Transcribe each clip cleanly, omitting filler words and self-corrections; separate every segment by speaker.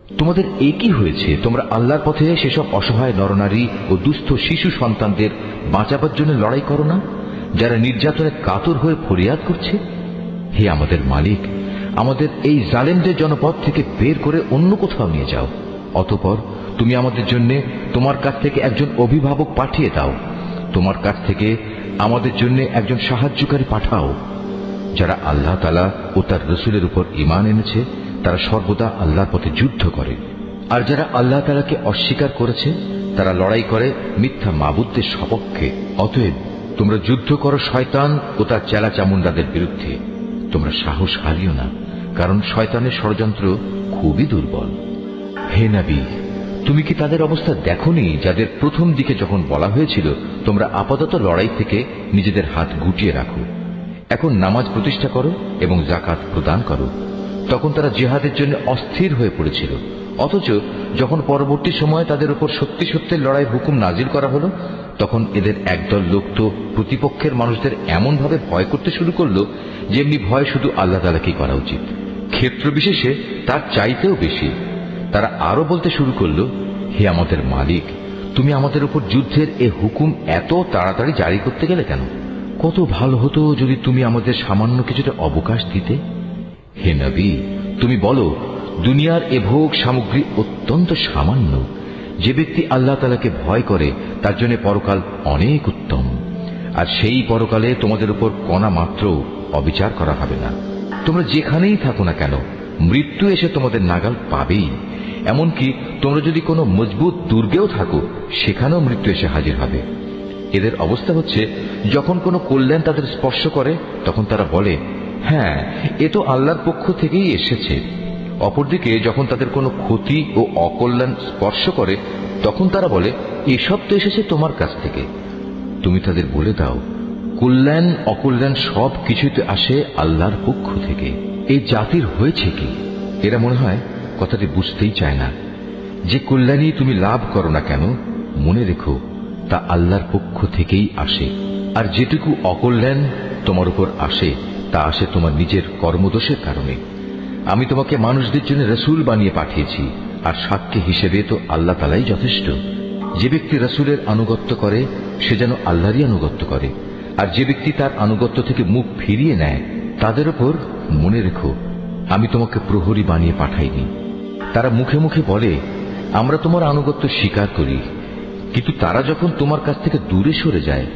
Speaker 1: তোমাদের একই হয়েছে, তোমরা আল্লাহর পথে সেসব অসহায় নরনারী ও দুস্থ শিশু সন্তানদের বাঁচাবার জন্য লড়াই করো না, যারা নির্যাতনে কাতর হয়ে ফরিয়াদ করছে। হে আমাদের মালিক, আমাদের এই জালেমদের জনপদ থেকে বের করে অন্য কোথাও নিয়ে যাও। অতঃপর তুমি আমাদের জন্য তোমার কাছ থেকে একজন অভিভাবক পাঠিয়ে দাও। তোমার কাছ থেকে আমাদের জন্য একজন সাহায্যকারী পাঠাও। যারা আল্লাহ তাআলা ও তার রসুলের উপর ঈমান এনেছে তারা সর্বদা আল্লাহর পথে যুদ্ধ করে, আর যারা আল্লাহ তাআলাকে অস্বীকার করেছে তারা লড়াই করে মিথ্যা মাবুদদের সপক্ষে। অতএব তোমরা যুদ্ধ করো শয়তান ও তার চেলা চামুন্ডাদের বিরুদ্ধে। তোমরা সাহস হারিও না, কারণ শয়তানের ষড়যন্ত্র খুবই দুর্বল। হে নবী, তুমি কি তাদের অবস্থা দেখোনি যাদের প্রথম দিকে যখন বলা হয়েছিল তোমরা আপাতত লড়াই থেকে নিজেদের হাত গুটিয়ে রাখো, এখন নামাজ প্রতিষ্ঠা করো এবং যাকাত প্রদান করো। তখন তারা জিহাদের জন্য অস্থির হয়ে পড়েছিল, অথচ যখন পরবর্তী সময়ে তাদের উপর সত্যি সত্যি লড়াই হুকুম নাজিল করা হলো তখন এদের একদল লোক তো প্রতিপক্ষের মানুষদের এমন ভাবে ভয় করতে শুরু করলো যেমনি ভয় শুধু আল্লাহ তাআলাকেই করা উচিত, ক্ষেত্র বিশেষে তার চাইতেও বেশি। তারা আরো বলতে শুরু করলো, হে আমাদের মালিক, তুমি আমাদের উপর যুদ্ধের এ হুকুম এত তাড়াতাড়ি জারি করতে গেলে কেন? কত ভালো হতো যদি তুমি আমাদের সামান্য কিছুটা অবকাশ দিতে। হে নবী, তুমি বলো, দুনিয়ার এ ভোগ সামগ্রী অত্যন্ত সামান্য। যে ব্যক্তি আল্লাহ তাআলাকে ভয় করে তার জন্য পরকাল অনেক উত্তম, আর সেই পরকালে তোমাদের উপর কণা মাত্র অবিচার করা হবে না। তোমরা যেখানেই থাকো না কেন মৃত্যু এসে তোমাদের নাগাল পাবেই। এমনকি তোমরা যদি কোনো মজবুত দুর্গেও থাকো সেখানেও মৃত্যু এসে হাজির হবে। এদের অবস্থা হচ্ছে, যখন কোনো কল্যাণ তাদের স্পর্শ করে তখন তারা বলে, হ্যাঁ, এ তো আল্লাহর পক্ষ থেকেই এসেছে। অপরদিকে যখন তাদের কোনো ক্ষতি ও অকল্যাণ স্পর্শ করে তখন তারা বলে, এসব তো এসেছে তোমার কাছ থেকে। তুমি তাদের বলে দাও, কল্যাণ অকল্যাণ সব কিছুতে আসে আল্লাহর পক্ষ থেকে। এই জাতির হয়েছে কি? এরা মনে হয় কথাটি বুঝতেই চায় না। যে কল্যাণই তুমি লাভ করো না কেন মনে রেখো তা আল্লাহর পক্ষ থেকেই আসে, আর যেটুকু অকল্যাণ তোমার উপর আসে তা আসে তোমার নিজের কর্মদোষের কারণে। আমি তোমাকে মানুষদের জন্য রসুল বানিয়ে পাঠিয়েছি, আর সাক্ষী হিসেবে তো আল্লাহ তাআলাই যথেষ্ট। যে ব্যক্তি রসুলের আনুগত্য করে সে যেন আল্লাহরই আনুগত্য করে, আর যে ব্যক্তি তার আনুগত্য থেকে মুখ ফিরিয়ে নেয় তাদের উপর মনে রেখো আমি তোমাকে প্রহরী বানিয়ে পাঠাইনি। তারা মুখে মুখে বলে, আমরা তোমার আনুগত্য স্বীকার করি, কিন্তু তারা যখন তোমার কাছ থেকে দূরে সরে যায়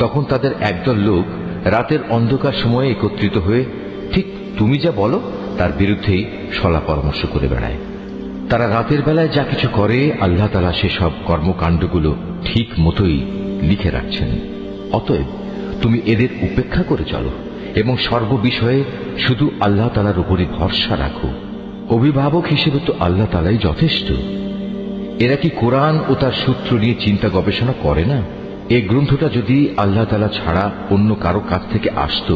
Speaker 1: তখন তাদের একদল লোক রাতের অন্ধকার সময়ে একত্রিত হয়ে ঠিক তুমি যা বলো তার বিরুদ্ধেই সলা পরামর্শ করে বেড়ায়। তারা রাতের বেলায় যা কিছু করে আল্লাহ তাআলা সেসব কর্মকাণ্ডগুলো ঠিক মতোই লিখে রাখছেন। অতএব তুমি এদের উপেক্ষা করে চলো এবং সর্ববিষয়ে শুধু আল্লাহ তাআলার উপরই ভরসা রাখো। অভিভাবক হিসেবে তো আল্লাহ তাআলাই যথেষ্ট। এরা কি কোরআন ও তার সূত্র নিয়ে চিন্তা গবেষণা করে না? এই গ্রন্থটা যদি আল্লাহ তাআলা ছাড়া অন্য কারো কাছ থেকে আসত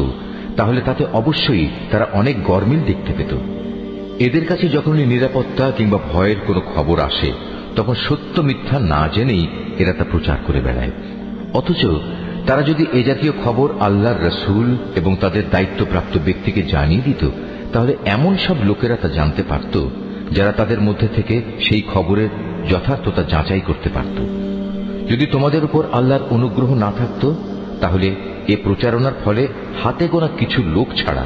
Speaker 1: তাহলে তাতে অবশ্যই তারা অনেক গরমিল দেখতে পেত। এদের কাছে যখনই নিরাপত্তা কিংবা ভয়ের কোনো খবর আসে তখন সত্য মিথ্যা না জেনেই এরা তা প্রচার করে বেড়ায়। অথচ তারা যদি এ জাতীয় খবর আল্লাহর রসুল এবং তাদের দায়িত্বপ্রাপ্ত ব্যক্তিকে জানিয়ে দিত তাহলে এমন সব লোকেরা তা জানতে পারত যারা তাদের মধ্যে থেকে সেই খবরের যথার্থতা যাচাই করতে পারত। যদি তোমাদের উপর আল্লাহর অনুগ্রহ না থাকত তাহলে এ প্রচারণার ফলে হাতে গোনা কিছু লোক ছাড়া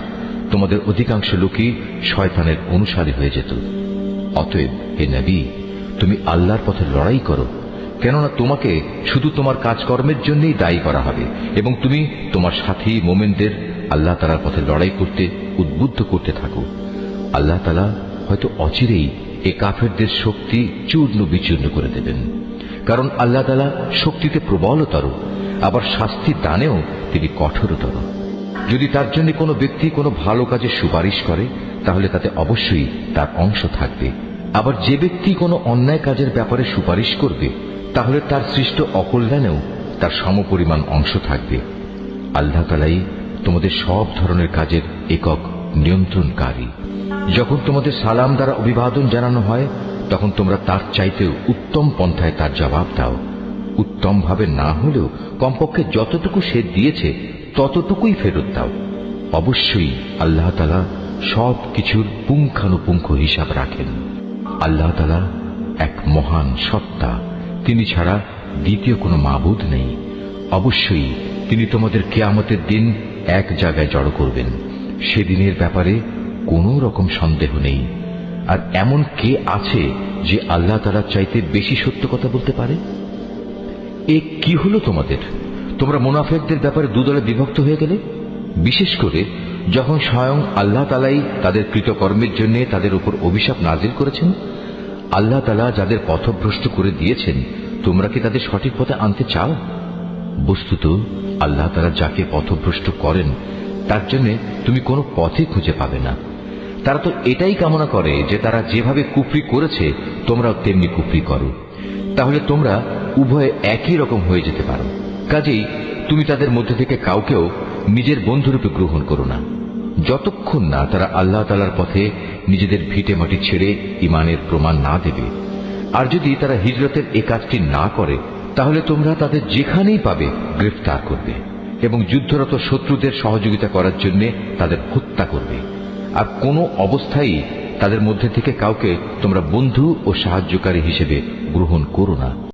Speaker 1: তোমাদের অধিকাংশ লোকই শয়তানের অনুসারী হয়ে যেত। অতএব হে নবী, তুমি আল্লাহর পথে লড়াই করো, কেননা তোমাকে শুধু তোমার কাজকর্মের জন্যই দায়ী করা হবে এবং তুমি তোমার সাথী মোমেনদের আল্লাহ তাআলার পথে লড়াই করতে উদ্বুদ্ধ করতে থাকো। আল্লাহ তাআলা হয়তো অচিরেই এ কাফেরদের শক্তি চূর্ণ বিচূর্ণ করে দেবেন, কারণ আল্লাহ তাআলা শক্তিতে প্রবলতর, আবার শাস্তি দানেও তিনি কঠোরতর। যদি তার জন্য কোনো ব্যক্তি কোনো ভালো কাজে সুপারিশ করে তাহলে তাতে অবশ্যই তার অংশ থাকবে, আবার যে ব্যক্তি কোনো অন্যায় কাজের ব্যাপারে সুপারিশ করবে তাহলে তার সৃষ্ট অকল্যাণেও তার সমপরিমাণ অংশ থাকবে। আল্লাহ তাআলাই তোমাদের সব ধরনের কাজের একক নিয়ন্ত্রণকারী। যখন তোমাদের সালাম দ্বারা অভিবাদন জানানো হয় তখন তোমরা তার চাইতেও উত্তম পন্থায় তার জবাব দাও। উত্তম ভাবে না হলেও কমপক্ষে যতটুকু সে দিয়েছে ততটুকুই ফেরত দাও। অবশ্যই আল্লাহ তাআলা সব কিছুর পুঙ্খানুপুঙ্খ হিসাব রাখেন। আল্লাহ তাআলা এক মহান সত্তা, তিনি ছাড়া দ্বিতীয় কোনো মাবুদ নেই। অবশ্যই তিনি তোমাদের কিয়ামতের দিন এক জায়গায় জড়ো করবেন। সেদিনের ব্যাপারে কোনো রকম সন্দেহ নেই। আর এমন কে আছে যে আল্লাহ তাআলা চাইতে বেশি সত্য কথা বলতে পারে? এ কি হলো তোমাদের? তোমরা মুনাফিকদের ব্যাপারে দুদলে বিভক্ত হয়ে গেলে, বিশেষ করে যখন স্বয়ং আল্লাহ তাআলাই তাদের কৃতকর্মের জন্য তাদের উপর অভিশাপ নাজিল করেছেন। আল্লাহ তাআলা যাদের পথভ্রষ্ট করে দিয়েছেন, তোমরা কি তাদের সঠিক পথে আনতে চাও? বস্তুত আল্লাহ তাআলা যাকে পথভ্রষ্ট করেন তার জন্য তুমি কোনো পথে খুঁজে পাবে না। তারা তো এটাই কামনা করে যে তারা যেভাবে কুফরি করেছে তোমরাও তেমনি কুফরি করো, তাহলে তোমরা উভয়ে একই রকম হয়ে যেতে পারো। কাজেই তুমি তাদের মধ্যে থেকে কাউকেও নিজের বন্ধুরূপে গ্রহণ করো না, যতক্ষণ না তারা আল্লাহ তাআলার পথে নিজেদের ভিটে মাটি ছেড়ে ঈমানের প্রমাণ না দেবে। আর যদি তারা হিজরতের এই কাজটি না করে, তাহলে তোমরা তাদের যেখানেই পাবে গ্রেফতার করবে এবং যুদ্ধরত শত্রুদের সহযোগিতা করার জন্য তাদের হত্যা করবে। আর কোনো অবস্থায় তাদের মধ্যে থেকে কাউকে তোমরা বন্ধু ও সাহায্যকারী হিসেবে গ্রহণ করো না।